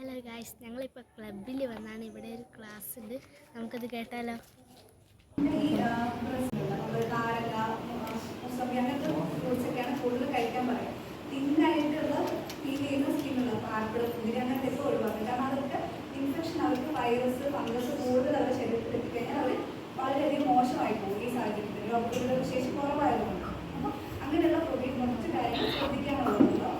Hello guys, ഞങ്ങളിപ്പോൾ ക്ലബിൽ വന്നാണ്. ഇവിടെ ഒരു ക്ലാസ് ഉണ്ട്, നമുക്കത് കേട്ടാലോ. അങ്ങനത്തെ ഫ്രൂട്ട്സൊക്കെയാണ് കൂടുതൽ കഴിക്കാൻ പറയാം. തിന്നായിട്ടുള്ള ഫീൽ ചെയ്യുന്ന സ്കിന്നുള്ള ആപ്പിൾ മുന്തിരി അങ്ങനത്തെ ഒക്കെ ഒഴിവാക്കും. കാരണം അതൊക്കെ ഇൻഫെക്ഷൻ, അവർക്ക് വൈറസ് ഫംഗസ് കൂടുതൽ അവരുടെ ശരീരത്തിൽ എത്തിക്കഴിഞ്ഞാൽ അവർ വളരെയധികം മോശമായി പോകും. ഈ സാഹചര്യത്തിൽ ഡോക്ടറുടെ ശേഷി കുറവായതുകൊണ്ട് അപ്പോൾ അങ്ങനെയുള്ള കുറച്ച് കാര്യങ്ങൾ ശ്രദ്ധിക്കാനുള്ളതല്ലോ.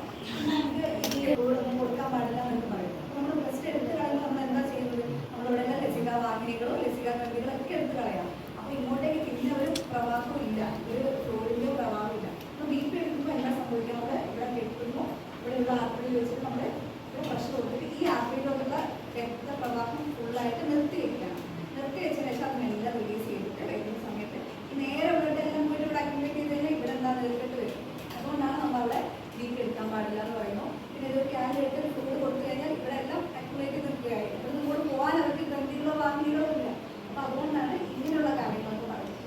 നമുക്ക് കൊടുക്കാൻ പാടില്ല എന്നൊക്കെ പറയും. നമ്മൾ ബ്രസ്റ്റ് എടുത്ത് കളയുമ്പോൾ നമ്മൾ എന്താ ചെയ്യുന്നത്? നമ്മളിവിടെ ലസിക വാഹിനികളോ ലസിക കമ്പികളോ ഒക്കെ എടുത്ത് കളയാം. അപ്പോൾ ഇങ്ങോട്ടേക്ക് പിന്നെ ഒരു പ്രവാഹവും ഇല്ല, ഒരു ഫ്ലോറിൻ്റെ പ്രവാഹം ഇല്ല. അപ്പോൾ ബി പി എടുക്കുമ്പോൾ എന്താ സംഭവിക്കുന്നത്? ഇവിടെ കെട്ടുന്നു, ഇവിടെയുള്ള ആപ്പിളിൽ വെച്ചിട്ട് നമ്മൾ ഇവിടെ പ്രഷർ കൊടുത്തിട്ട് ഈ ആപ്പിളിലോട്ടുള്ള രക്തപ്രവാഹം ഫുള്ളായിട്ട് നിർത്തി വയ്ക്കണം. നിർത്തി വെച്ചതിന് ശേഷം അതിനെല്ലാം റിലീസ് ചെയ്തിട്ട് കഴിക്കുന്ന സമയത്ത് നേരെ ഇവിടെ എല്ലാം പോയിട്ട് ഇവിടെ അക്യുമുലേറ്റ് ചെയ്ത് കഴിഞ്ഞാൽ ഇവിടെ എന്താ നേരിട്ട് വരും. അതുകൊണ്ടാണ് നമ്മളവിടെ ബി പി എടുക്കാൻ പാടില്ല എന്ന് പറയുന്നു. പിന്നെ ഇതൊരു ക്യാൻഡിലേക്ക് ഒരു ഫുഡ് കൊടുത്തു കഴിഞ്ഞാൽ ഇവിടെ എല്ലാം അക്യുമുലേറ്റ് നിൽക്കുകയായി. അപ്പോൾ നമ്മൾ പോകാൻ അവർക്ക് ഗ്രന്ഥികളോ വാഹിനികളോ ഇല്ല. അപ്പോൾ അതുകൊണ്ടാണ് ഇങ്ങനെയുള്ള കാര്യങ്ങളൊക്കെ പറയുന്നത്.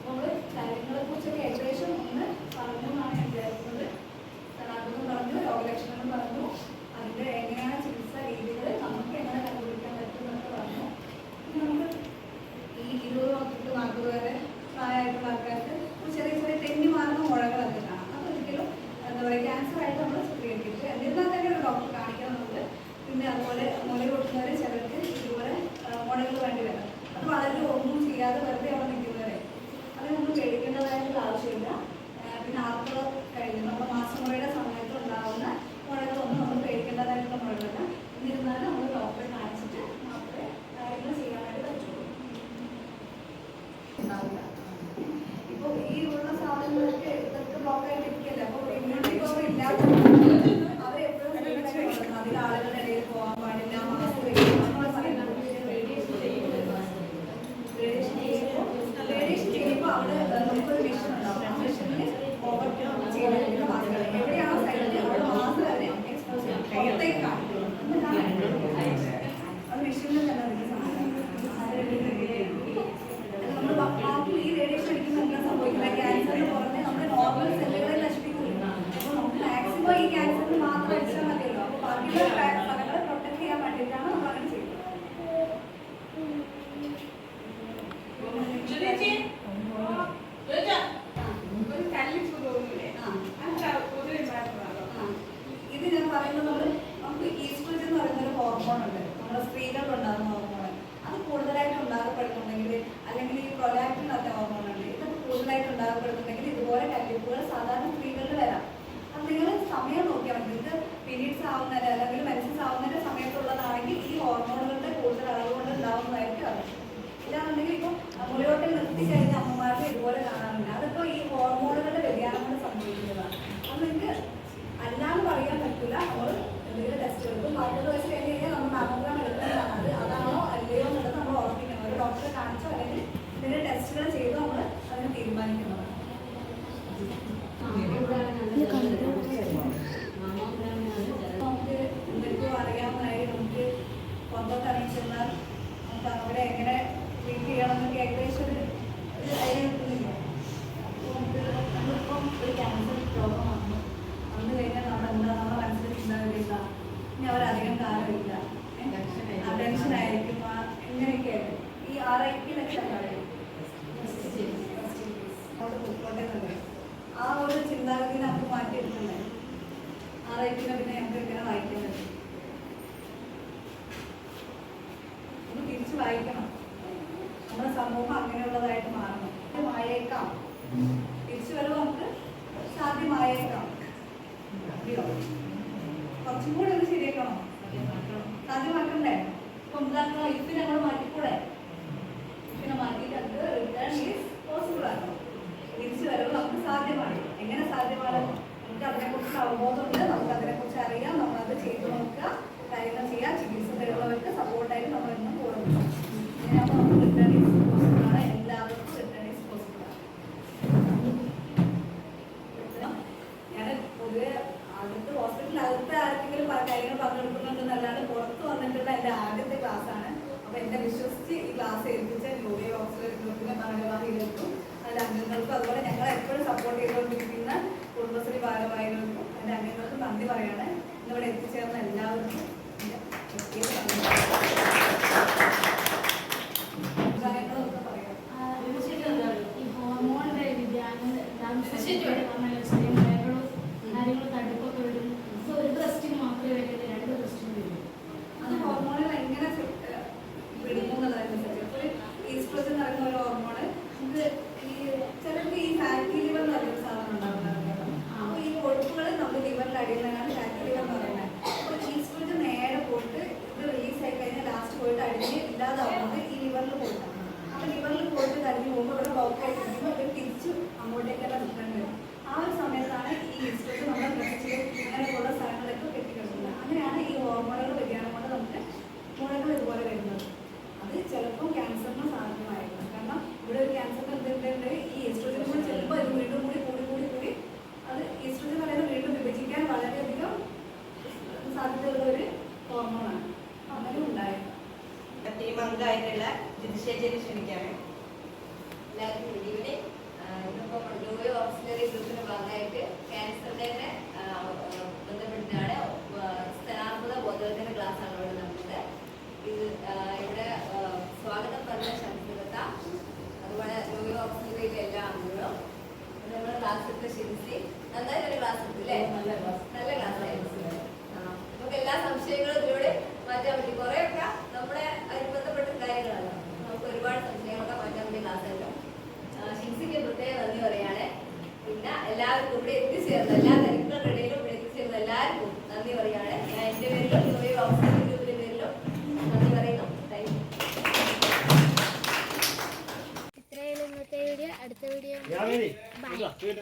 നമ്മൾ കാര്യങ്ങളെ കുറിച്ചൊക്കെ ഏകദേശം ഒന്ന് പറഞ്ഞു എന്നാണ് ഞാൻ വിചാരിക്കുന്നത്. സനാതനം പറഞ്ഞു, രോഗലക്ഷണങ്ങൾ പറഞ്ഞു, അതിൻ്റെ എങ്ങനെയാണ് ചികിത്സാ രീതികൾ, നമുക്ക് എങ്ങനെ കണ്ടുപിടിക്കാൻ പറ്റും എന്നൊക്കെ പറഞ്ഞു. പിന്നെ നമുക്ക് ഈ 20-40 വരെ പ്രായമായിട്ടുള്ള ആൾക്കാർക്ക് ചെറിയ ചെറിയ തെന്നി മാറുന്ന മുഴകളൊക്കെ കാണാം. അതൊരിക്കലും എന്താ പറയുക ക്യാൻസർ ആയിട്ട് നമ്മൾ ചിത്രീകരിക്കരുത്. എന്നിരുന്നാൽ തന്നെ ഒരു ഡോക്ടർ കാണിക്കണം നമുക്ക്. പിന്നെ അതുപോലെ മുല കൊടുക്കുന്നവർ ചിലർക്ക് ഇതുപോലെ മുഴകൾ വേണ്ടി വരാം. അത് വളരെ ഒന്നും ചെയ്യാതെ വെറുതെ അവിടെ നിൽക്കുന്നവരെ അത് നമ്മൾ പേടിക്കേണ്ടതായിട്ടുള്ള ആവശ്യമില്ല. പിന്നെ ആർത്തവം കഴിഞ്ഞ് നമ്മുടെ മാസമുറയുടെ സമയത്ത് ഉണ്ടാകുന്ന മുഴകളൊന്നും നമ്മൾ പേടിക്കേണ്ടതായിട്ടുള്ള മുഴകളല്ല. എന്നിരുന്നാലും നമ്മൾ ഡോക്ടറെ കാണിച്ചിട്ട് മാത്രമേ കാര്യങ്ങൾ ചെയ്യാനായിട്ട് പറ്റുള്ളൂ. ഉണ്ടാവില്ല. ഇപ്പോൾ ഈ ഉള്ള സാധനങ്ങളൊക്കെ ഇതൊക്കെ ബ്ലോക്കായിട്ട് ഇരിക്കല്ലേ. അപ്പോൾ ഇമ്മ്യൂണിറ്റി പവർ ഇല്ലാത്ത അവരെപ്പോഴും അതിൽ ആളുകളുടെ ഇടയിൽ പോകാൻ പാടില്ല. മാസ്ക് റേഡിയേഷൻ ചെയ്യുമ്പോൾ അവിടെ നമുക്കൊരു മിഷൻ ഉണ്ടാവും. ആ മിഷനിൽ ഓവർ ചെയ്തിരിക്കുന്ന വാക്കുകൾ എവിടെയാണോ സൈഡിൽ അവിടെ മാത്രമേ അവരെ എക്സ്പോസ് ചെയ്യാം. പുറത്തേക്ക് കാണിക്കും. അത് മിഷനിൽ തന്നെ അതിൻ്റെ സാധനം നമ്മൾ ഈ റേഡിയേഷൻ അടിക്കുമ്പോൾ എന്താ സംഭവിക്കുന്നത്? ക്യാൻസറിന് പുറമെ നമ്മുടെ നോർമൽ സെല്ലുകളെ നശിപ്പിക്കില്ല. അപ്പോൾ നമുക്ക് മാക്സിമം ഈ ക്യാൻസറിന് മാത്രം അടിച്ചാൽ മതിയല്ലോ. അപ്പോൾ ബാക്കിയുള്ള സ്ഥലങ്ങളെ പ്രൊട്ടക്ട് ചെയ്യാൻ വേണ്ടിയിട്ടാണ് നമ്മൾ അങ്ങനെ ചെയ്യുന്നത്. ഇത് ഞാൻ പറയുന്നത് നമുക്ക് ഈസ്ട്രജൻ എന്ന് പറയുന്നൊരു ഹോർമോൺ ഉണ്ട്, നമ്മുടെ സ്ത്രീകളിലുണ്ടാകുന്ന ഹോർമോൺ. അത് കൂടുതലായിട്ട് ഉണ്ടാകപ്പെടുന്നുണ്ടെങ്കിൽ, അല്ലെങ്കിൽ ഈ പ്രൊലാക്റ്റിൻ പറഞ്ഞ ഹോർമോൺ ഉണ്ട്, ഇതൊക്കെ കൂടുതലായിട്ട് ഉണ്ടാകപ്പെടുന്നുണ്ടെങ്കിൽ ഇതുപോലെ കല്ലിപ്പുകൾ സാധാരണ സ്ത്രീകളിൽ വരാം. അത് നിങ്ങൾ സമയം നോക്കിയാൽ മതി. ഇത് പീരീഡ്സ് ആവുന്നതിന് അല്ലെങ്കിൽ മെൻസസ് ആവുന്നതിൻ്റെ സമയത്തുള്ളതാണെങ്കിൽ ഈ ഹോർമോണുകളുടെ കൂടുതൽ അളവ് കൊണ്ട് ഉണ്ടാവുന്നതായിരിക്കും അത്. ഇല്ലാന്നുണ്ടെങ്കിൽ ഇപ്പോൾ മുലയോട്ടിൽ നിർത്തി കഴിഞ്ഞ അമ്മമാർക്ക് ഇതുപോലെ കാണാറുണ്ട്. അതിപ്പോൾ ഈ ഹോർമോണുകളുടെ വ്യതിയാനം കൊണ്ട് സംഭവിക്കുന്നതാണ്. അത് നിങ്ങൾക്ക് അല്ലാന്ന് പറയാൻ പറ്റില്ല. നമ്മൾ എന്തെങ്കിലും ടെസ്റ്റ് എടുക്കും. 40 വയസ്സ് കഴിഞ്ഞ് കഴിഞ്ഞാൽ നമ്മൾ മാമോഗ്രാം എടുക്കുന്നതാണ്. അത് അതാണോ അല്ലയോ എന്നുള്ളത് നമ്മൾ ഉറപ്പിക്കണം. ഒരു ഡോക്ടറെ കാണിച്ചോ അല്ലെങ്കിൽ ഇതിൻ്റെ ടെസ്റ്റുകൾ ചെയ്തോ നമ്മൾ അതിന് തീരുമാനിക്കുന്നതാണ്. നമുക്ക് എന്തൊക്കെയോ അറിയാവുന്നതായി നമുക്ക് പുറത്തോട്ട് ഇറങ്ങി ചെന്നാൽ നമുക്ക് അവിടെ എങ്ങനെ ട്രീറ്റ് ചെയ്യണം എന്നൊക്കെ ഏകദേശം ഒരു ഐഡിയ കിട്ടുന്നില്ല. അപ്പോൾ നമുക്ക് നമ്മളിപ്പം ഒരു ക്യാൻസർ രോഗം വന്നു കഴിഞ്ഞാൽ നമ്മളെന്താ നമ്മുടെ മനസ്സിൽ ചിന്താഗതിയില്ല. ഇനി അവരധികം കാലമില്ല, ടെൻഷനായിരിക്കും, എങ്ങനെയൊക്കെയായിട്ട് ഈ RIP ലക്ഷം അവിടെ പൊക്കോട്ടെ ആ ഒരു ചിന്താഗതി നമുക്ക് മാറ്റിയെടുക്കണ്ടേ. RIPനെ പിന്നെ നമുക്ക് എങ്ങനെ വായിക്കുന്നത്? ഒന്ന് തിരിച്ച് വായിക്കണം. നമ്മുടെ സമൂഹം അങ്ങനെയുള്ളതായിട്ട് മാറണം. മായേക്കാം, തിരിച്ചു വരവ് നമുക്ക് സാധ്യമായേക്കാം. കുറച്ചും കൂടെ ഒന്ന് ശരിയാക്കണം, സാധ്യമാക്കണ്ടേ? ഇപ്പം എന്താക്കണം, ഇപ്പിനെ നമ്മൾ മാറ്റിക്കൂടെ? ഇപ്പിനെ മാറ്റിയിട്ട് അത് റിട്ടേൺ ഈസ് പോസിബിൾ ആക്കണം. തിരിച്ചു വരവ് നമുക്ക് സാധ്യമാണ്. എങ്ങനെ സാധ്യമാണ്? നമുക്ക് അതിനെക്കുറിച്ച് അവബോധമുണ്ട്, നമുക്ക് അതിനെക്കുറിച്ച് അറിയാം, നമ്മളത് ചെയ്തു നോക്കുക, കാര്യങ്ങൾ ചെയ്യാം. ചികിത്സ തരുന്നവർക്ക് സപ്പോർട്ടായിട്ട് നമ്മൾ എന്നും കൂടുന്നു. അങ്ങനെയാകുമ്പോൾ നമുക്ക് റിട്ടേൺ ഈസ് പോസിബിളാണ്. എല്ലാവർക്കും റിട്ടേൺ ഈസ് പോസിബിളാണ്. ഞാൻ പൊതുവെ അടുത്ത് ഹോസ്പിറ്റലിനകത്ത് ആർക്കെങ്കിലും കാര്യങ്ങൾ പങ്കെടുക്കുന്നുണ്ടെന്നല്ലാതെ പുറത്ത് വന്നിട്ടുള്ള എൻ്റെ ആദ്യത്തെ ക്ലാസ്സാണ്. അപ്പോൾ എന്നെ വിശ്വസിച്ച് ഈ ക്ലാസ് ഏൽപ്പിച്ച യോഗ ഓക്സിലറി ഗ്രൂപ്പിലെ ഭാരവാഹികൾക്കും അതിൻ്റെ അംഗങ്ങൾക്കും അതുപോലെ ഞങ്ങളെ എപ്പോഴും സപ്പോർട്ട് ചെയ്തുകൊണ്ടിരിക്കുന്ന കുടുംബശ്രീ ഭാരവാഹികൾക്കും അതിൻ്റെ അംഗങ്ങൾക്കും നന്ദി പറയാണ്. ഇന്നിവിടെ എത്തിച്ചേർന്ന എല്ലാവർക്കും അഭിപ്രായങ്ങളൊക്കെ പറയാം. ഈ ഹോർമോണിന്റെ വ്യതിയാനം കാര്യങ്ങൾ തടുപ്പൊക്കെ വരും. ഒരു ബ്രസ്റ്റിന് മാത്രമേ വരുന്നത്, 2 ബ്രസ്റ്റിന് വരും. അത് ഹോർമോണുകൾ എങ്ങനെ വിടുന്നുള്ളതനുസരിച്ച് ഒരു ഈസ്ട്രോജൻ എന്ന് പറയുന്ന ഒരു ഹോർമോണ് നമുക്ക് ഈ ചിലർക്ക് ഈ ഫാറ്റി ലിവർ എന്ന് പറയുന്ന സാധനം ഉണ്ടാകുന്നത്. അപ്പോൾ ഈ കൊഴുപ്പുകൾ നമ്മുടെ ലിവറിൽ അടിയുന്നതാണ് ഫാറ്റി ലിവർ എന്ന് പറയുന്നത്. അപ്പോൾ ഈസ്ട്രോജൻ നേരെ പോയിട്ട് ഇത് റിലീസ് ആയി കഴിഞ്ഞാൽ ലാസ്റ്റ് പോയിട്ട് അടിഞ്ഞ് ഇല്ലാതാവുന്നത് ഈ ലിവറിൽ പോയിട്ടാണ്. അപ്പോൾ ലിവറിൽ പോയിട്ട് കരിഞ്ഞ് പോകുമ്പോൾ ഇവിടെ ബ്ലോക്ക് ആയിരിക്കുമ്പോൾ അവർ തിരിച്ച് അങ്ങോട്ടേക്കെല്ലാം നിൽക്കേണ്ടി വരും. ആ ഒരു സമയത്താണ് ഈ ഈസ്ട്രോജൻ നമ്മുടെ ബ്രസ്റ്റിൽ ഇങ്ങനെയുള്ള സ്ഥലങ്ങളൊക്കെ കെട്ടിക്കിടക്കുന്നത്. അങ്ങനെയാണ് ഈ ഹോർമോണുകളുടെ വ്യതിയാനം കൊണ്ട് നമുക്ക് മുഴകൾ ഇതുപോലെ വരുന്നത്. അത് ചിലപ്പോൾ ക്യാൻസറിന് സാധ്യമായിരുന്നു. കാരണം ഇവിടെ ഒരു ക്യാൻസറിന് എന്തുണ്ട്, ഈ ഈസ്ട്രോജൻ കൂടി ചിലപ്പോൾ അത് വീണ്ടും കൂടി അത് ഈസ്ട്രോജൻ പറയുന്നത് വീണ്ടും വിഭജിക്കാൻ വളരെയധികം സാധ്യതയുള്ള ഒരു ഹോർമോണാണ്. അങ്ങനെ ഉണ്ടായത്. ടീം അംഗമായിട്ടുള്ള ജിതിശേച്ചിയെ ക്ഷണിക്കാണ്. എല്ലാവർക്കും ഗുഡ് ഈവനിങ്. ഇന്നിപ്പോൾ ഡോയോ ഓക്സിലറി ഗ്രൂപ്പിന്റെ ഭാഗമായിട്ട് ക്യാൻസറിന്റെ തന്നെ ബന്ധപ്പെട്ടിട്ടാണ് സ്ഥാനാർബുദ ബോധവൽക്കരണ ക്ലാസ്സാണ് ഇവിടെ നടന്നത്. ഇത് ഇവിടെ സ്വാഗതം പറഞ്ഞ ശംസുലത, അതുപോലെ ഡോയോ ഓക്സിലറിയിലെ എല്ലാ അംഗങ്ങളും നമ്മുടെ ക്ലാസ് എടുത്ത് ശിരസി നന്നായിട്ടൊരു ക്ലാസ് എടുത്തു അല്ലേ? നല്ല ക്ലാസ് ആയിരുന്നു. നമുക്ക് എല്ലാ സംശയങ്ങളും ഇതിലൂടെ മാറ്റാൻ പറ്റി. കുറേയൊക്കെ നമ്മുടെ അതിന് ബന്ധപ്പെട്ട കാര്യങ്ങളല്ല, നമുക്ക് ഒരുപാട് സംശയങ്ങളൊക്കെ മാറ്റാൻ പറ്റിയ ക്ലാസ് ആയിരുന്നു. ഷിൻസിക്ക് പ്രത്യേകം നന്ദി പറയാണ്. പിന്നെ എല്ലാവർക്കും ഇവിടെ എത്തിച്ചേർന്ന എല്ലാ തിരക്കുകളുടെയിലും ഇവിടെ എത്തിച്ചേർന്ന എല്ലാവർക്കും നന്ദി പറയാണ്. ഞാൻ എൻ്റെ പേരിലും ഡോയോ ഓക്സിലറി ഗ്രൂപ്പിന്റെ പേരിലും നന്ദി പറയുന്നു. Thank you. ഇത്രയുള്ള ഇന്നത്തെ വീഡിയോ. അടുത്ത video Yeah, maybe. Bye. Good.